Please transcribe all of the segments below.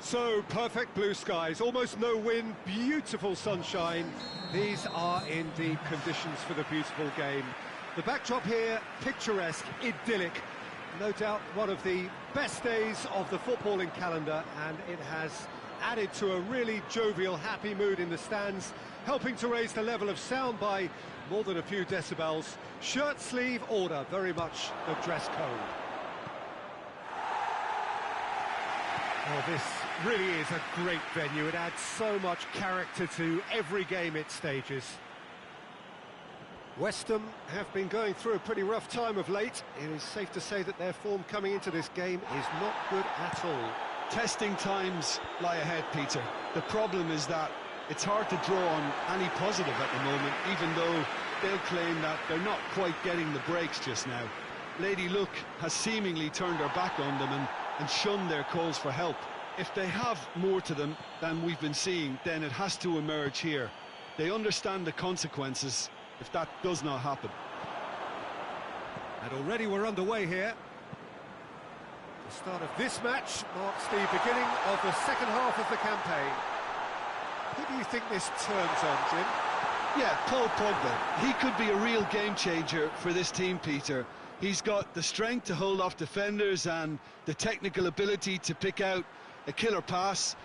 So, perfect blue skies, almost no wind, beautiful sunshine. These are indeed conditions for the beautiful game. The backdrop here, picturesque, idyllic. No doubt one of the best days of the footballing calendar, and it has added to a really jovial, happy mood in the stands, helping to raise the level of sound by more than a few decibels. Shirt sleeve order, very much the dress code. Oh, this really is a great venue. It adds so much character to every game it stages. West Ham have been going through a pretty rough time of late. It is safe to say that their form coming into this game is not good at all. Testing times lie ahead, Peter. The problem is that it's hard to draw on any positive at the moment, even though they'll claim that they're not quite getting the breaks just now. Lady Luck has seemingly turned her back on them and shunned their calls for help. If they have more to them than we've been seeing, then it has to emerge here. They understand the consequences if that does not happen. And already we're underway here. The start of this match marks the beginning of the second half of the campaign. Who do you think this turns on, Jim? Yeah, Paul Pogba. He could be a real game changer for this team, Peter. He's got the strength to hold off defenders and the technical ability to pick out a killer pass.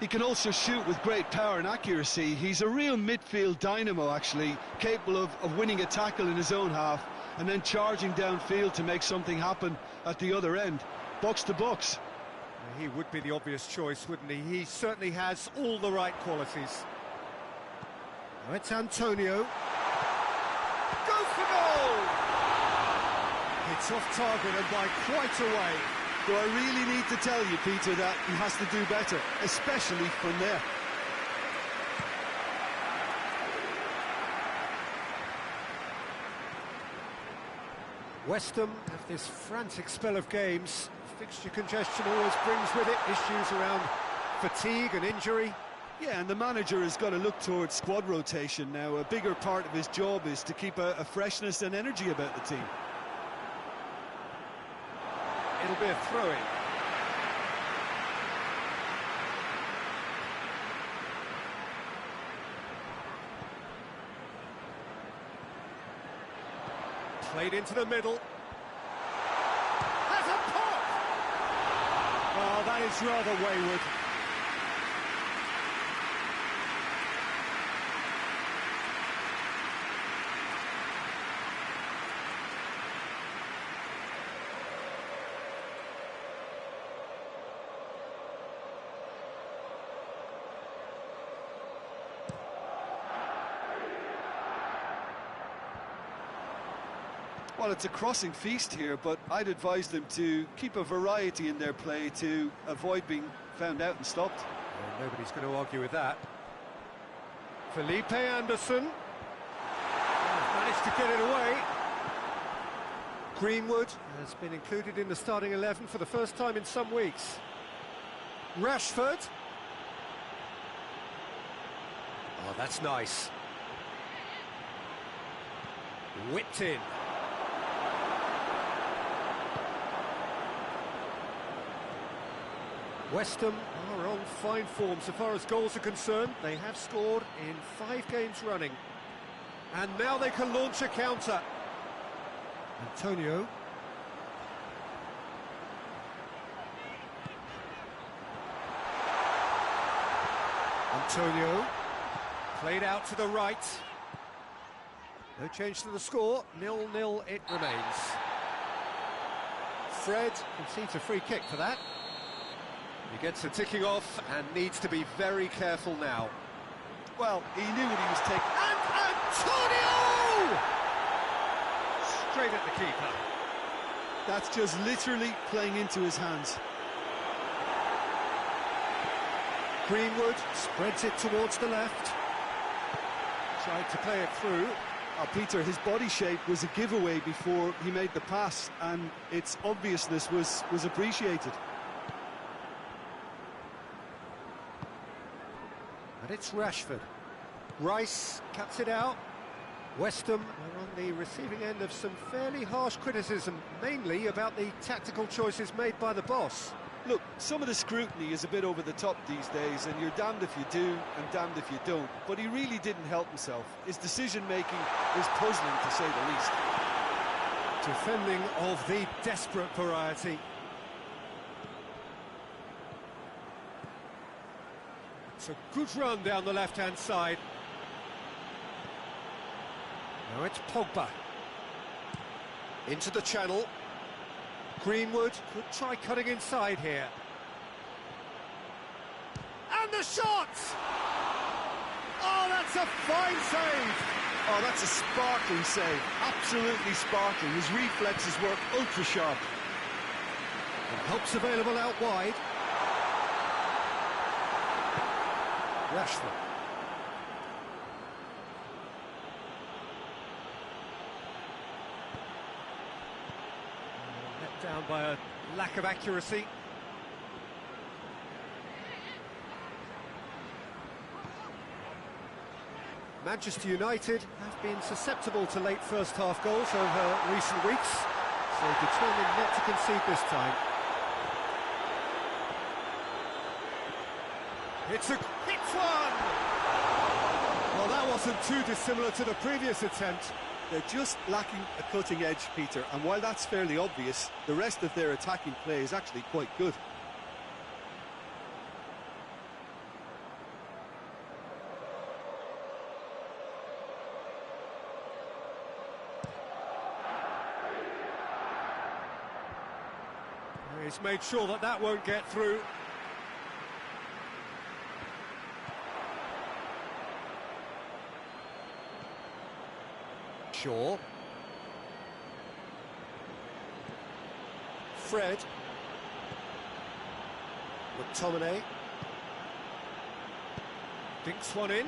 He can also shoot with great power and accuracy. He's a real midfield dynamo, actually, capable of winning a tackle in his own half and then charging downfield to make something happen at the other end. Box to box. He would be the obvious choice, wouldn't he? He certainly has all the right qualities. Now it's Antonio. Goes for goal! It's off target and by quite a way. Do I really need to tell you, Peter, that he has to do better, especially from there? West Ham have this frantic spell of games. Fixture congestion always brings with it issues around fatigue and injury. Yeah, and the manager has got to look towards squad rotation now. A bigger part of his job is to keep a freshness and energy about the team. It'll be a throw-in. Played into the middle. Has a pop! Oh, that is rather wayward. Well, it's a crossing feast here, but I'd advise them to keep a variety in their play to avoid being found out and stopped. Well, nobody's going to argue with that. Felipe Anderson. Managed to get it away. Greenwood has been included in the starting 11 for the first time in some weeks. Rashford. Oh, that's nice. Whipped in. West Ham are on fine form so far as goals are concerned. They have scored in 5 games running. And now they can launch a counter. Antonio. Antonio. Played out to the right. No change to the score. 0-0 it remains. Fred concedes a free kick for that. He gets the ticking off and needs to be very careful now. Well, he knew what he was taking. And Antonio! Straight at the keeper. That's just literally playing into his hands. Greenwood spreads it towards the left. Tried to play it through. Peter, his body shape was a giveaway before he made the pass, and its obviousness was appreciated. And it's Rashford. Rice cuts it out. West Ham are on the receiving end of some fairly harsh criticism, mainly about the tactical choices made by the boss. Look, some of the scrutiny is a bit over the top these days, and you're damned if you do and damned if you don't. But he really didn't help himself. His decision-making is puzzling, to say the least. Defending of the desperate variety. It's a good run down the left-hand side. Now it's Pogba. Into the channel. Greenwood could try cutting inside here. And the shot! Oh, that's a fine save! Oh, that's a sparkling save. Absolutely sparkling. His reflexes work ultra-sharp. And help's available out wide. Rashford. Let down by a lack of accuracy. Manchester United have been susceptible to late first-half goals over recent weeks, so determined not to concede this time. It's one! Well, that wasn't too dissimilar to the previous attempt. They're just lacking a cutting edge, Peter, and while that's fairly obvious, the rest of their attacking play is actually quite good. He's made sure that that won't get through. Shaw. Fred. McTominay. Dinks one in.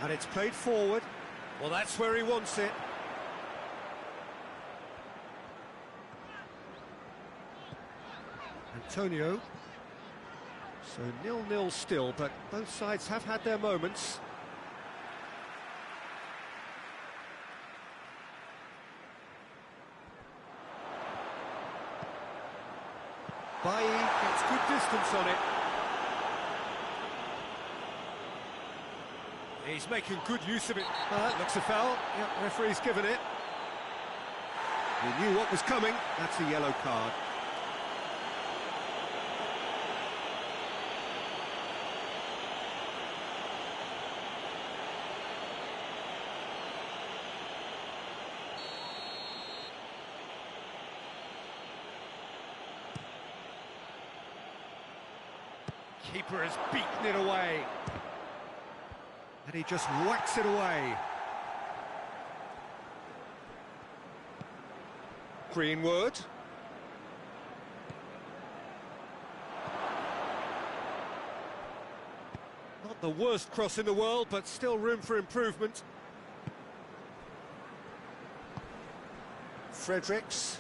And it's played forward. Well, that's where he wants it. Antonio. So 0-0 still, but both sides have had their moments. Bailly gets good distance on it. He's making good use of it. Looks a foul. Yep, referee's given it. He knew what was coming. That's a yellow card. Keeper has beaten it away. And he just whacks it away. Greenwood. Not the worst cross in the world, but still room for improvement. Fredericks.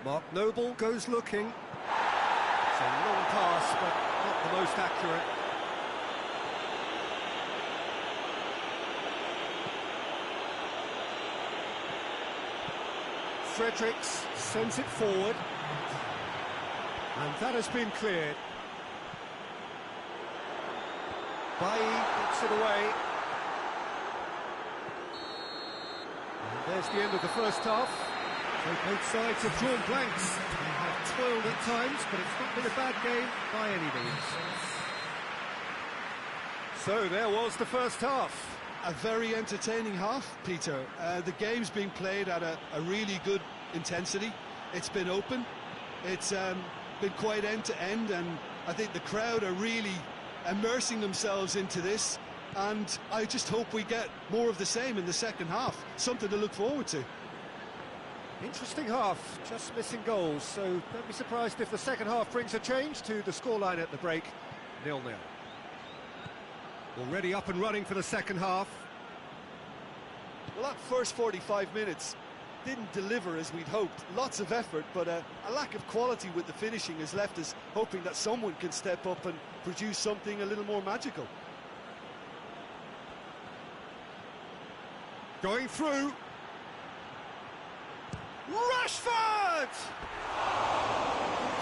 Mark Noble goes looking. It's a long pass, but not the most accurate. Fredericks sends it forward. And that has been cleared. Bailly gets it away. And there's the end of the first half. So both sides have drawn blanks. They have toiled at times, but it's not been a bad game by any means. So there was the first half. A very entertaining half, Peter. The game's been played at a really good intensity. It's been open. It's been quite end-to-end, and I think the crowd are really immersing themselves into this. And I just hope we get more of the same in the second half. Something to look forward to. Interesting half, just missing goals, so don't be surprised if the second half brings a change to the scoreline at the break. 0-0. Already up and running for the second half. Well, that first 45 minutes didn't deliver as we'd hoped. Lots of effort, but a lack of quality with the finishing has left us hoping that someone can step up and produce something a little more magical. Going through. Rashford!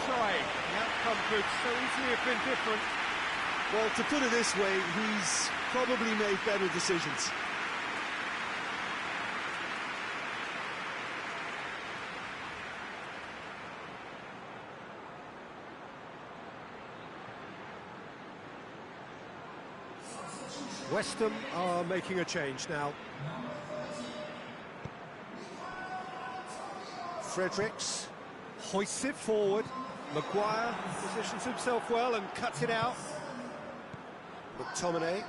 Trying. The outcome could so easily have been different. Well, to put it this way, he's probably made better decisions. West Ham are making a change now. Fredericks hoists it forward. Maguire positions himself well and cuts it out. McTominay.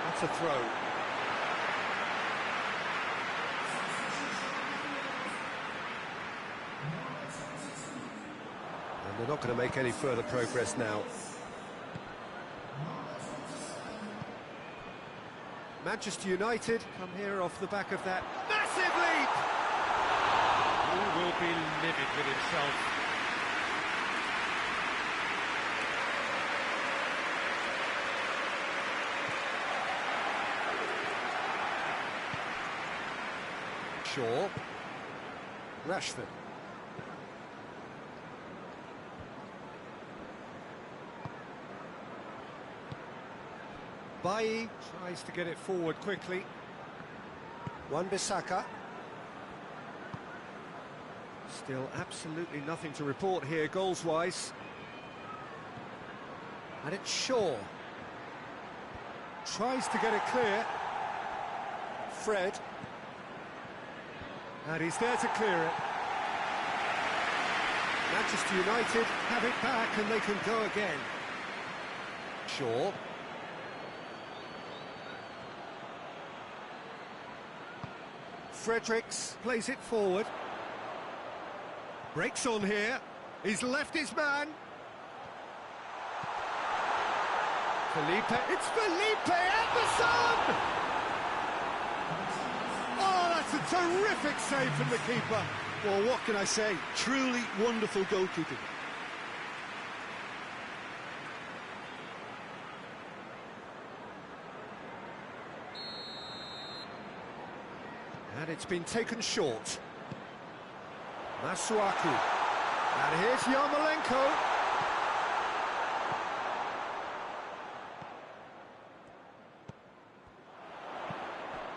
That's a throw. And they're not going to make any further progress now. Manchester United come here off the back of that massive lead! He will be livid with himself. Shaw. Rashford. Bailly tries to get it forward quickly. Wan-Bissaka. Still absolutely nothing to report here goals-wise. And it's Shaw. Tries to get it clear. Fred. And he's there to clear it. Manchester United have it back and they can go again. Shaw. Fredericks plays it forward. Breaks on here. He's left his man. Felipe. It's Felipe Anderson! Oh, that's a terrific save from the keeper. Well, what can I say? Truly wonderful goalkeeping. And it's been taken short. Masuaku. And here's Yarmolenko.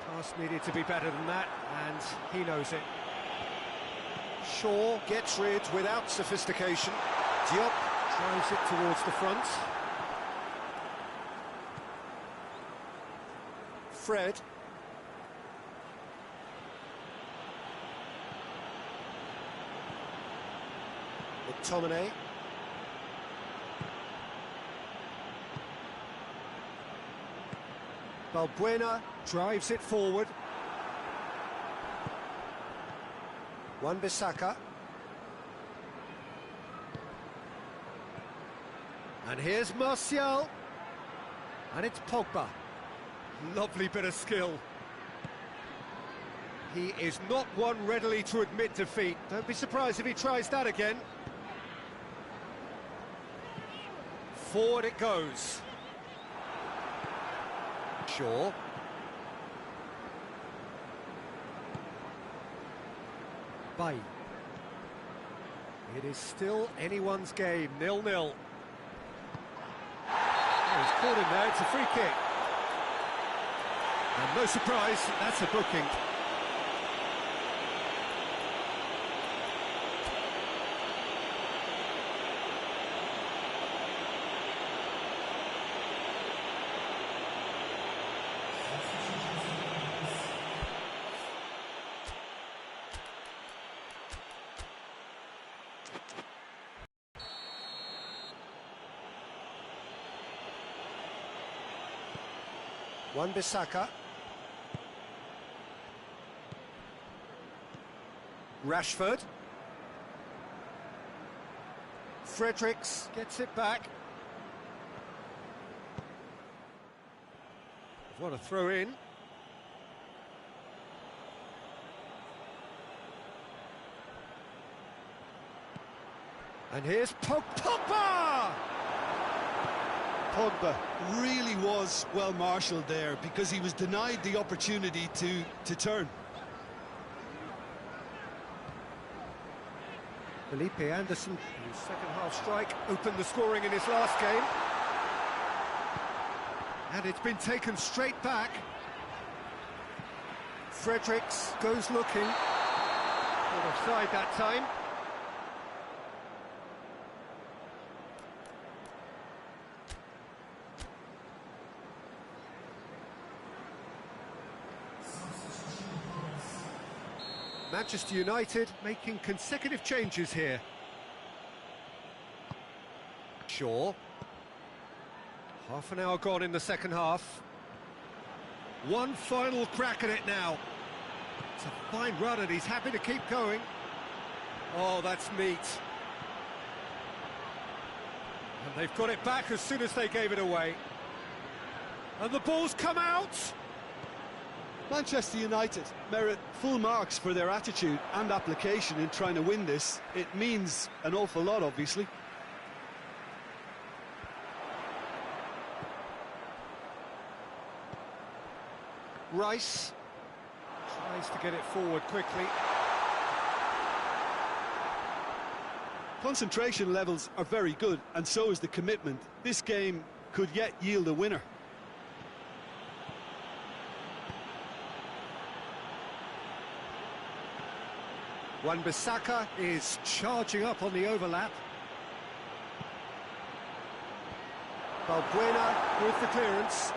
Pass needed to be better than that, and he knows it. Shaw gets rid without sophistication. Diop drives it towards the front. Fred. McTominay. Balbuena drives it forward. Wan-Bissaka. And here's Martial. And it's Pogba. Lovely bit of skill. He is not one readily to admit defeat. Don't be surprised if he tries that again. Forward it goes. Shaw. Bailly. It is still anyone's game, 0-0. Oh, he's caught him there, it's a free kick. And no surprise, that's a booking. Wan-Bissaka. Rashford. Fredericks gets it back. What a throw in. And here's Pogba! Pogba really was well marshalled there because he was denied the opportunity to turn. Felipe Anderson, his second-half strike, opened the scoring in his last game. And it's been taken straight back. Fredericks goes looking. Not offside that time. Manchester United making consecutive changes here. Shaw. Half an hour gone in the second half. One final crack at it now. It's a fine run and he's happy to keep going. Oh, that's meat. And they've got it back as soon as they gave it away. And the ball's come out! Manchester United merit full marks for their attitude and application in trying to win this. It means an awful lot, obviously. Rice tries to get it forward quickly. Concentration levels are very good, and so is the commitment. This game could yet yield a winner. Wan-Bissaka is charging up on the overlap. Balbuena with the clearance.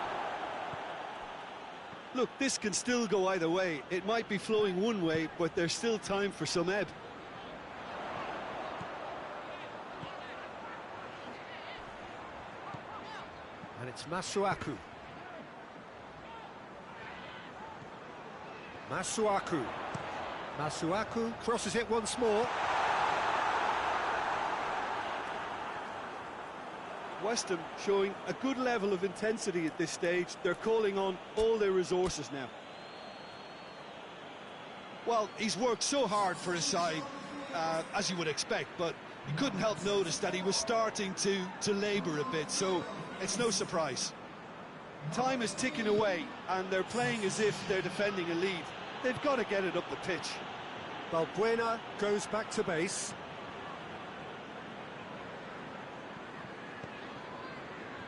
Look, this can still go either way. It might be flowing one way, but there's still time for some ebb. And it's Masuaku. Masuaku crosses it once more. West Ham showing a good level of intensity at this stage. They're calling on all their resources now. Well, he's worked so hard for his side, as you would expect, but you couldn't help notice that he was starting to labour a bit, so it's no surprise. Time is ticking away, and they're playing as if they're defending a lead. They've got to get it up the pitch. Balbuena goes back to base.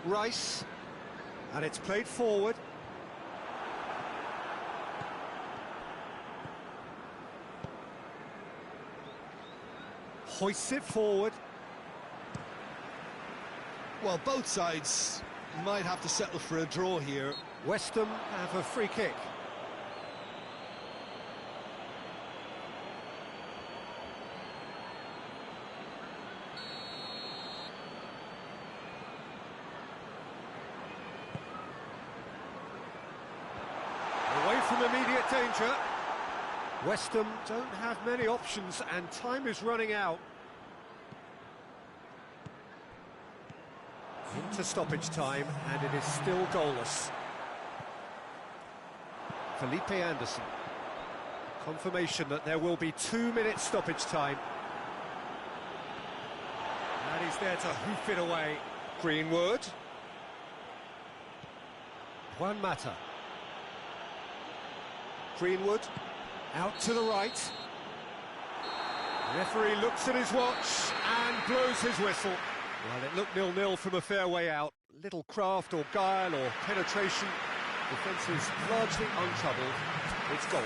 Rice, and it's played forward. Hoists it forward. Well, both sides might have to settle for a draw here. West Ham have a free kick. Away from immediate danger. West Ham don't have many options and time is running out. Into stoppage time and it is still goalless. Felipe Anderson. Confirmation that there will be 2 minutes stoppage time. And he's there to hoof it away. Greenwood. Juan Mata. Greenwood. Out to the right. Referee looks at his watch and blows his whistle. Well, it looked 0-0 from a fair way out. Little craft or guile or penetration. Defence is largely untroubled. It's goals.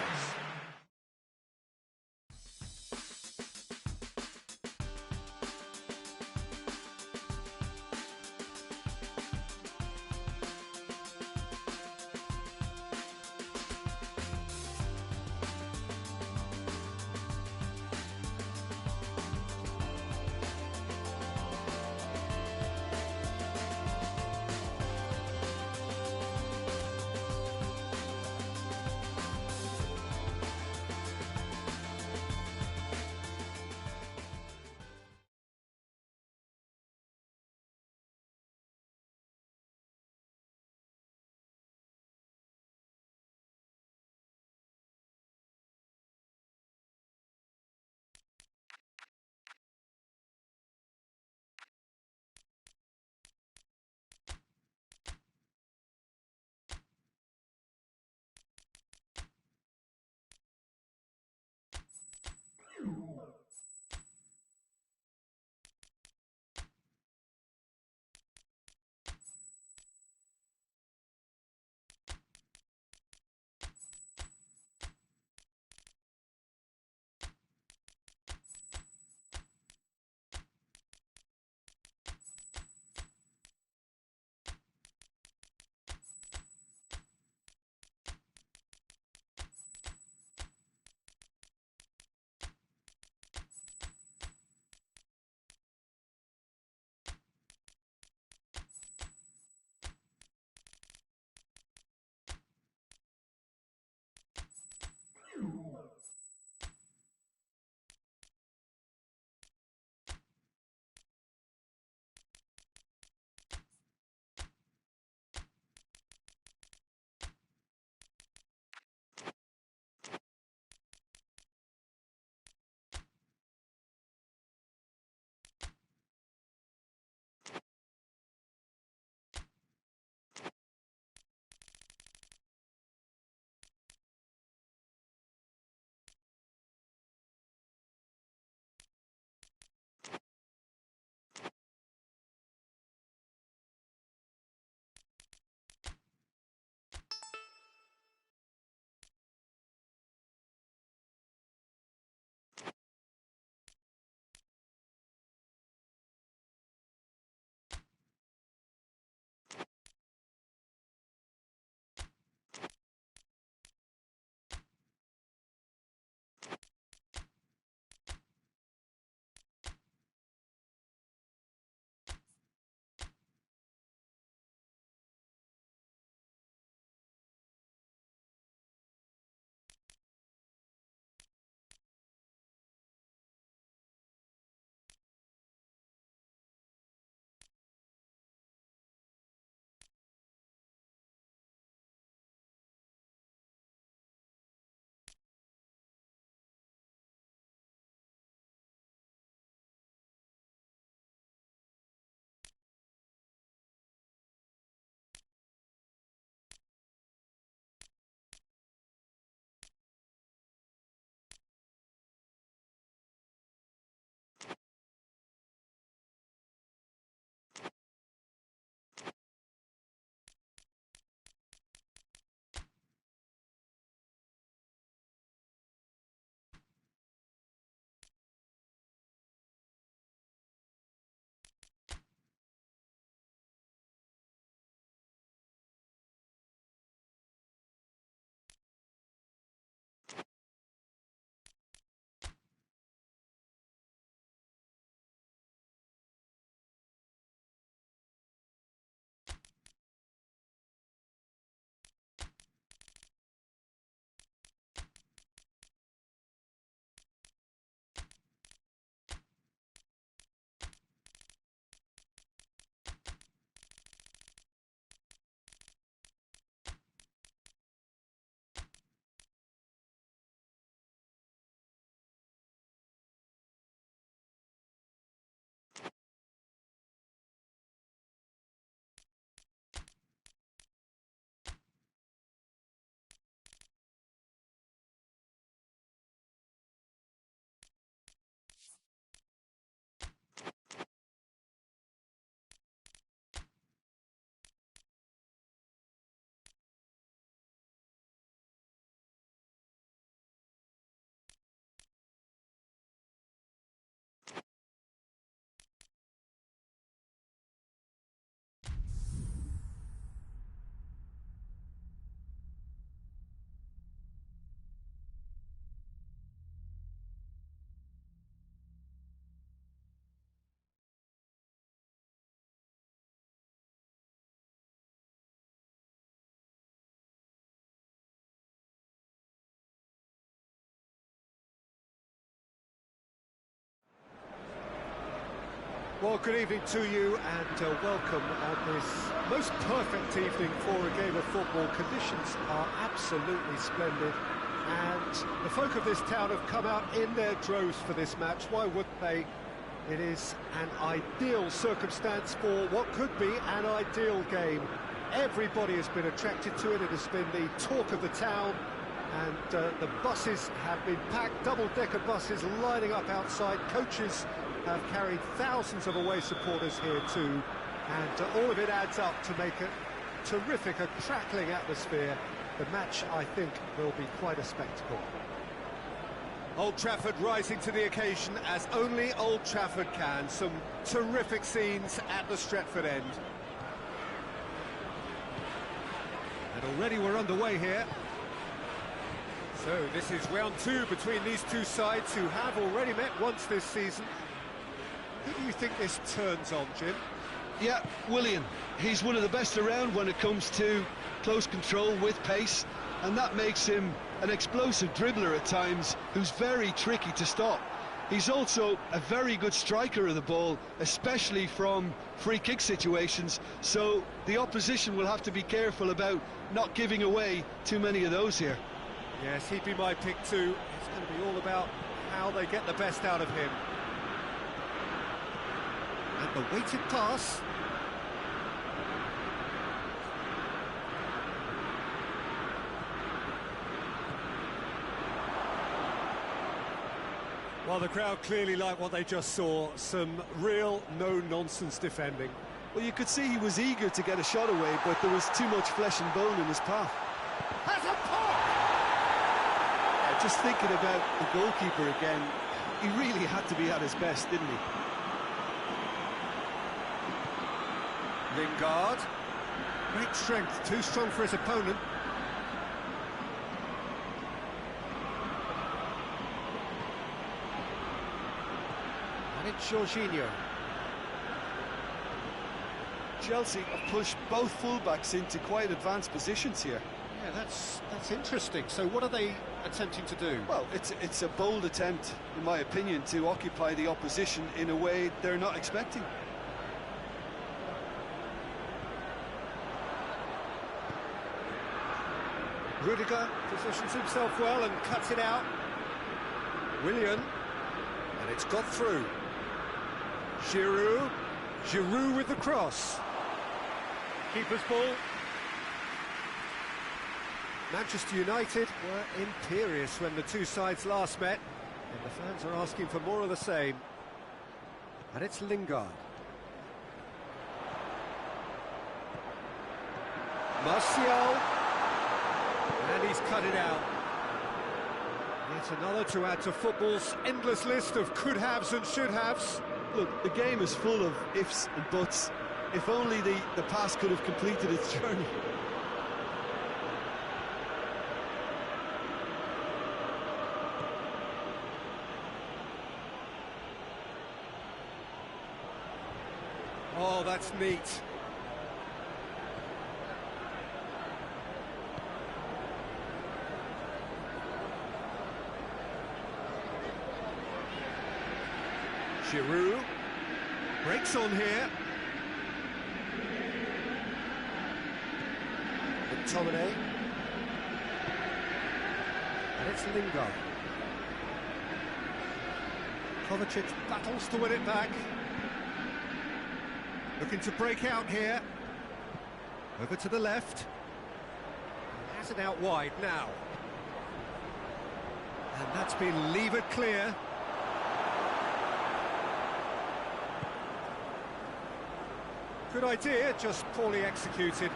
Well, good evening to you and welcome on this most perfect evening for a game of football. Conditions are absolutely splendid and the folk of this town have come out in their droves for this match. Why wouldn't they? It is an ideal circumstance for what could be an ideal game. Everybody has been attracted to it. It has been the talk of the town, and the buses have been packed, double-decker buses lining up outside. Coaches have carried thousands of away supporters here too, and all of it adds up to make a terrific, a crackling atmosphere. The match, I think, will be quite a spectacle. Old Trafford rising to the occasion as only Old Trafford can. Some terrific scenes at the Stretford end. And already we're underway here. So this is round two between these two sides who have already met once this season. Who do you think this turns on, Jim? Yeah, Willian. He's one of the best around when it comes to close control with pace, and that makes him an explosive dribbler at times who's very tricky to stop. He's also a very good striker of the ball, especially from free kick situations, so the opposition will have to be careful about not giving away too many of those here. Yes, he'd be my pick too. It's going to be all about how they get the best out of him. And the weighted pass. Well, the crowd clearly liked what they just saw. Some real no-nonsense defending. Well, you could see he was eager to get a shot away, but there was too much flesh and bone in his path. Has a pop! Yeah, just thinking about the goalkeeper again, he really had to be at his best, didn't he? Lingard. Great strength, too strong for his opponent. And it's Jorginho. Chelsea have pushed both fullbacks into quite advanced positions here. Yeah, that's interesting. So what are they attempting to do? Well, it's a bold attempt, in my opinion, to occupy the opposition in a way they're not expecting. Rudiger positions himself well and cuts it out. Willian, and it's got through. Giroud with the cross. Keeper's ball. Manchester United were imperious when the two sides last met, and the fans are asking for more of the same. And it's Lingard. Martial. And he's cut it out. Yet another to add to football's endless list of could-haves and should-haves. Look, the game is full of ifs and buts. If only the pass could have completed its journey. Oh, that's neat. Giroud breaks on here. McTominay. And it's Lingard. Kovacic battles to win it back. Looking to break out here. Over to the left. Has it out wide now. And that's been levered clear. Good idea, just poorly executed.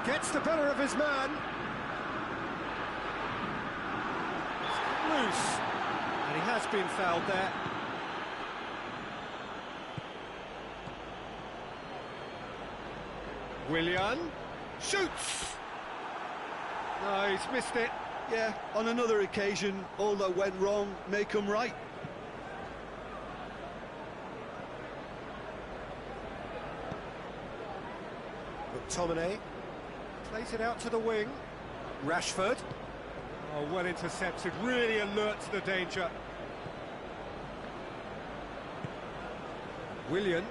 Gets the better of his man. Loose. And he has been fouled there. Willian shoots. No, he's missed it. Yeah, on another occasion, all that went wrong may come right. McTominay plays it out to the wing. Rashford. Oh, well intercepted, really alert to the danger. Willian.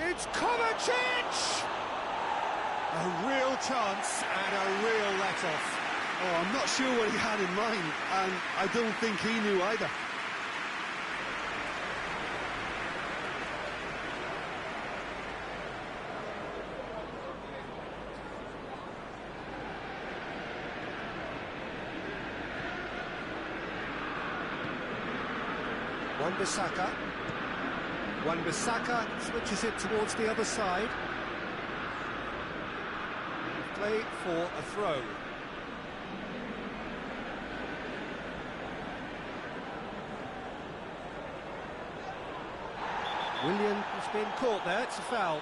It's Kovacic! A real chance and a real let-off. Oh, I'm not sure what he had in mind, and I don't think he knew either. Wan-Bissaka. Wan-Bissaka switches it towards the other side. Play for a throw. Willian has been caught there, it's a foul.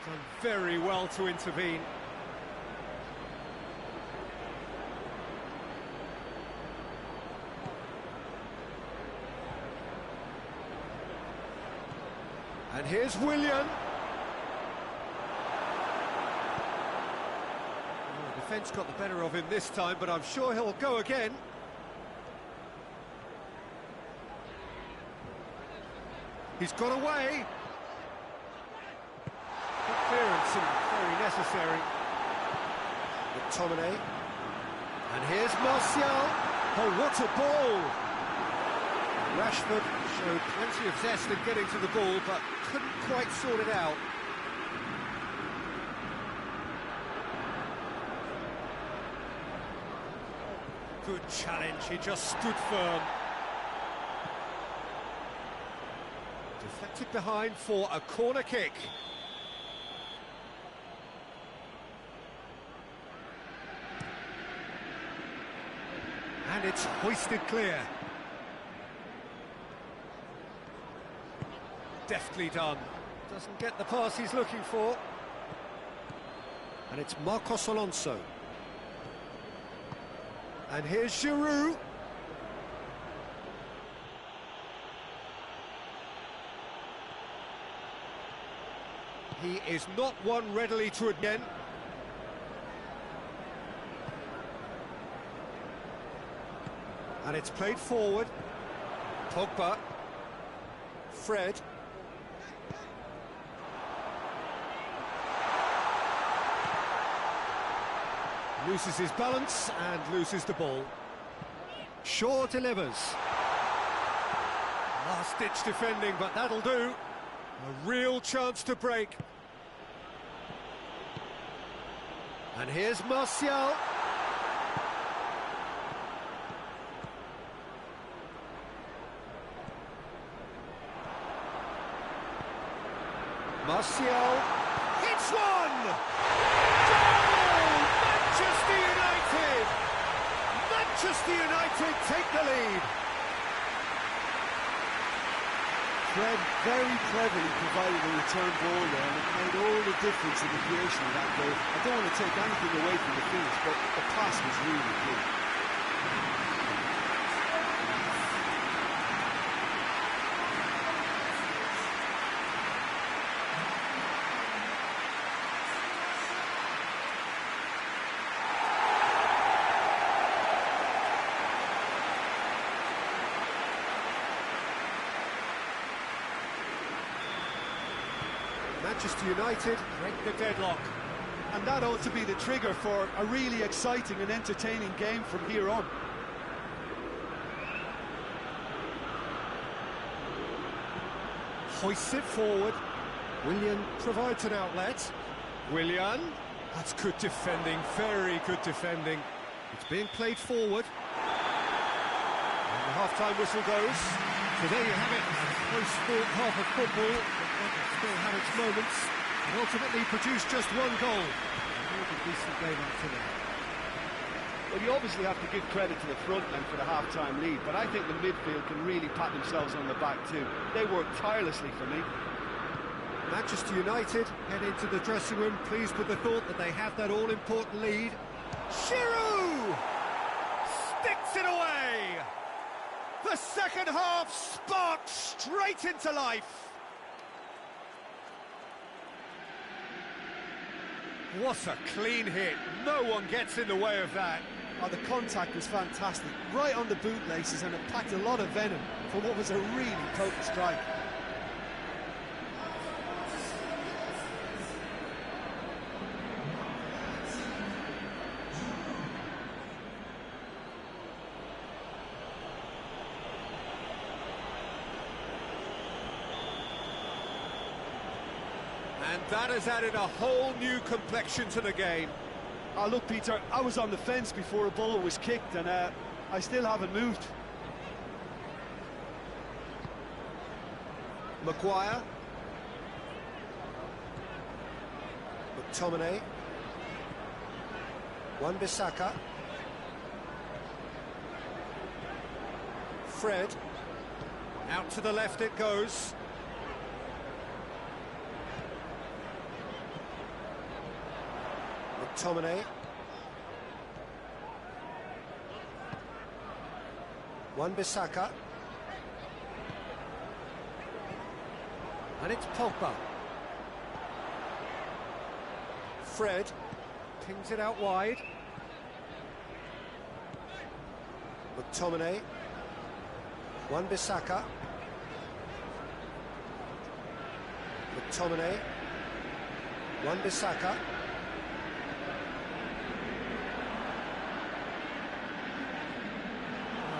Done very well to intervene. And here's Willian. The defence got the better of him this time, but I'm sure he'll go again. He's got away. Good clearance and very necessary. McTominay. And here's Martial. Oh, what a ball! Rashford showed plenty of zest in getting to the ball, but couldn't quite sort it out. Good challenge, he just stood firm. Deflected behind for a corner kick. And it's hoisted clear. Deftly done. Doesn't get the pass he's looking for. And it's Marcos Alonso. And here's Giroud. He is not one readily to admit. And it's played forward. Pogba. Fred. Loses his balance and loses the ball. Shaw delivers. Last-ditch defending, but that'll do. A real chance to break. And here's Martial. Martial hits one! Manchester United! Manchester United take the lead. Fred very cleverly provided a return ball there, and it made all the difference in the creation of that goal. I don't want to take anything away from the finish, but the pass was really good. Manchester United break the deadlock. And that ought to be the trigger for a really exciting and entertaining game from here on. Hoists it forward. Willian provides an outlet. Willian. That's good defending, very good defending. It's being played forward. And the half-time whistle goes. So there you have it, a close-fought half of football, but still had its moments, and ultimately produced just one goal. A really decent game up to now. Well, you obviously have to give credit to the front line for the half-time lead, but I think the midfield can really pat themselves on the back too. They worked tirelessly for me. Manchester United head into the dressing room pleased with the thought that they have that all-important lead. Giroud sticks it away! The second half sparked straight into life. What a clean hit. No one gets in the way of that. Oh, the contact was fantastic, right on the bootlaces, and it packed a lot of venom for what was a really potent strike. And that has added a whole new complexion to the game. Oh, look, Peter, I was on the fence before a ball was kicked, and I still haven't moved. Maguire. McTominay. Wan-Bissaka. Fred. Out to the left it goes. McTominay. Wan-Bissaka. And it's Pogba. Fred pings it out wide. McTominay. Wan-Bissaka. McTominay. Wan-Bissaka.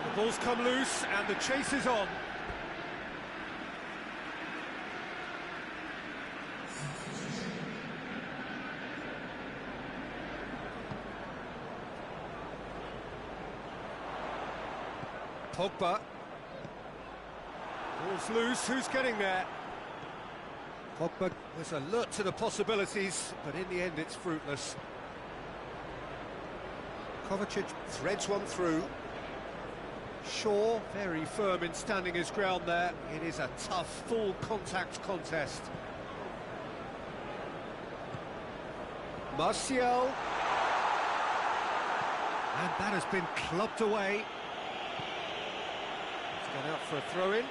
The ball's come loose and the chase is on. Pogba. Ball's loose, who's getting there? Pogba was alert to the possibilities, but in the end it's fruitless. Kovacic threads one through. Shaw, very firm in standing his ground there. It is a tough, full-contact contest. Martial. And that has been clubbed away. It's gone out for a throw-in.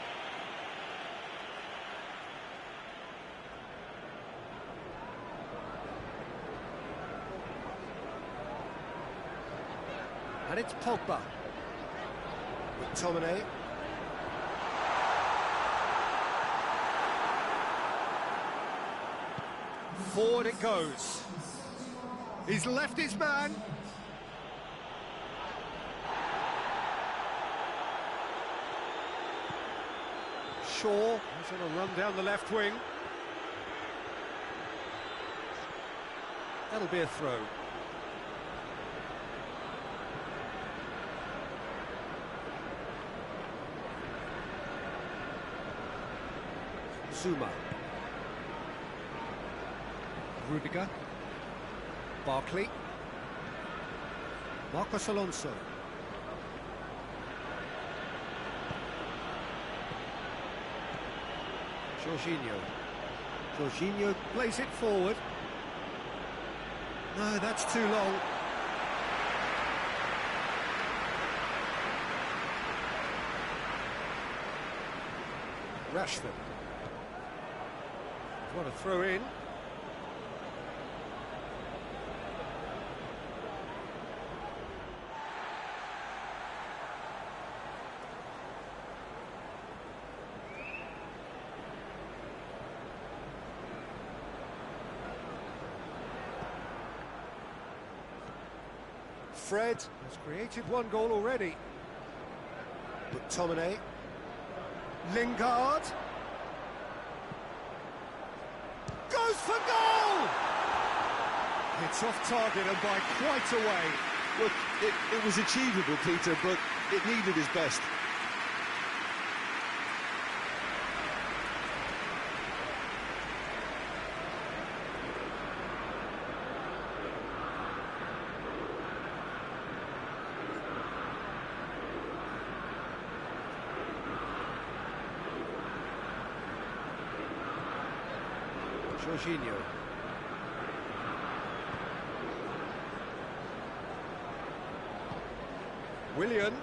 And it's Pogba. McTominay. Forward it goes. He's left his man. Shaw is on a run down the left wing. That'll be a throw. Zuma. Rudiger. Barkley. Marcos Alonso. Jorginho. Jorginho plays it forward. No, that's too long. Rashford. What a throw in. Fred has created one goal already. McTominay. Lingard. Goes for goal! It's off target and by quite a way. Look, it was achievable, Peter, but it needed his best. Jorginho. Willian.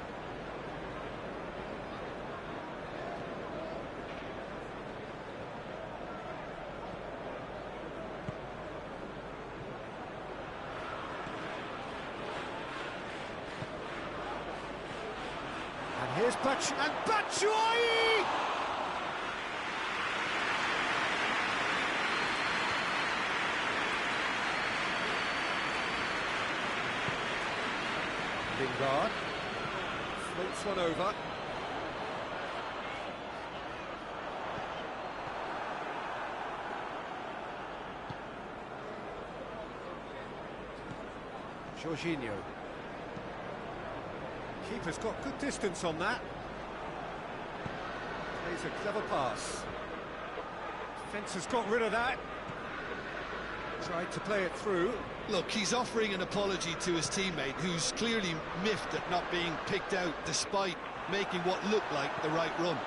Here's and Batshuayi! Lingard floats one over. Jorginho. Keeper's got good distance on that. Plays a clever pass. Defence has got rid of that. Tried to play it through. Look, he's offering an apology to his teammate, who's clearly miffed at not being picked out despite making what looked like the right run.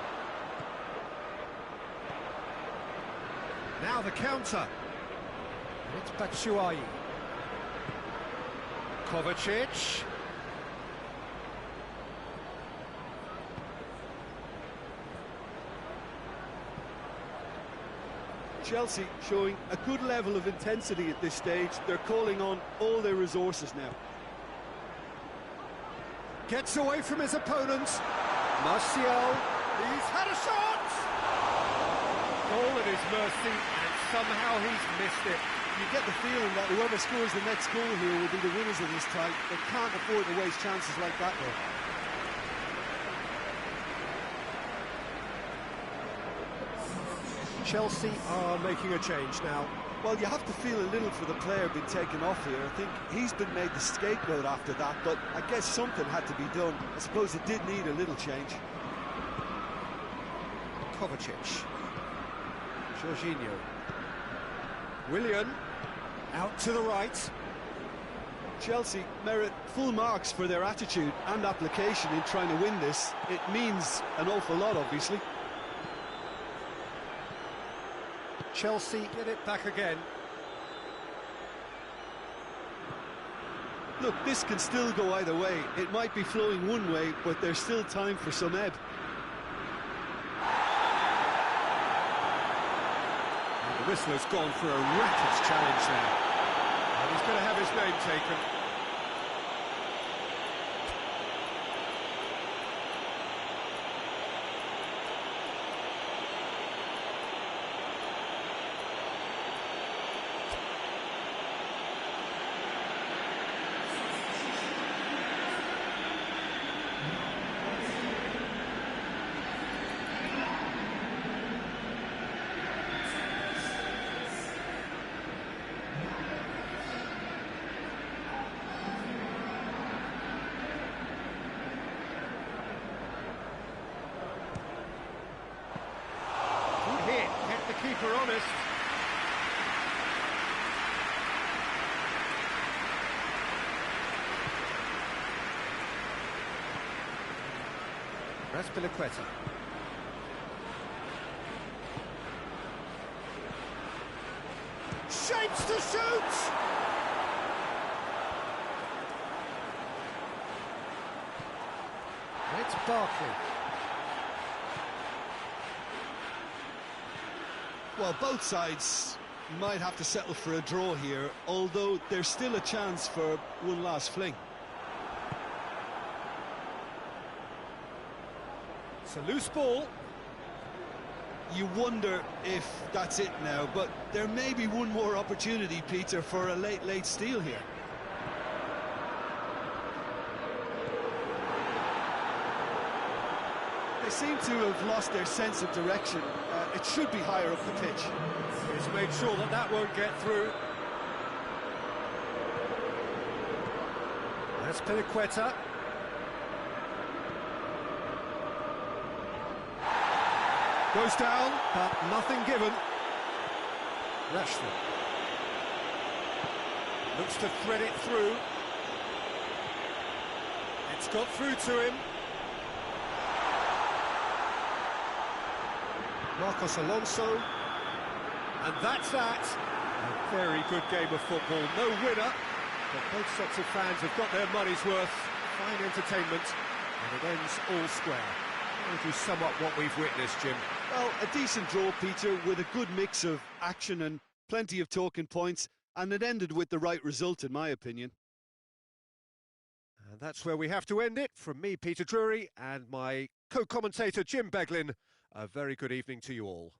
Now the counter. It's Batshuayi. Kovacic. Chelsea showing a good level of intensity at this stage. They're calling on all their resources now. Gets away from his opponent. Martial. He's had a shot! Goal at his mercy, and somehow he's missed it. You get the feeling that whoever scores the next goal here will be the winners of this tie. They can't afford to waste chances like that, though. Chelsea are making a change now. Well, you have to feel a little for the player being taken off here. I think he's been made the scapegoat after that, but I guess something had to be done. I suppose it did need a little change. Kovacic. Jorginho. Willian. Out to the right. Chelsea merit full marks for their attitude and application in trying to win this. It means an awful lot, obviously. Chelsea get it back again. Look, this can still go either way. It might be flowing one way, but there's still time for some ebb. The whistler's gone for a reckless challenge there. And he's going to have his name taken. Keeper honest. Azpilicueta. Shapes to shoot! It's Barkley. Well, both sides might have to settle for a draw here, although there's still a chance for one last fling. It's a loose ball. You wonder if that's it now, but there may be one more opportunity, Peter, for a late steal here. They seem to have lost their sense of direction. It should be higher up the pitch. He's made sure that that won't get through. That's Azpilicueta. Goes down, but nothing given. Rashford. Looks to thread it through. It's got through to him. Marcos Alonso. And that's that. A very good game of football. No winner, but both sets of fans have got their money's worth. Fine entertainment, and it ends all square. How would you sum up what we've witnessed, Jim? Well, a decent draw, Peter, with a good mix of action and plenty of talking points, and it ended with the right result, in my opinion. And that's where we have to end it. From me, Peter Drury, and my co-commentator, Jim Beglin, a very good evening to you all.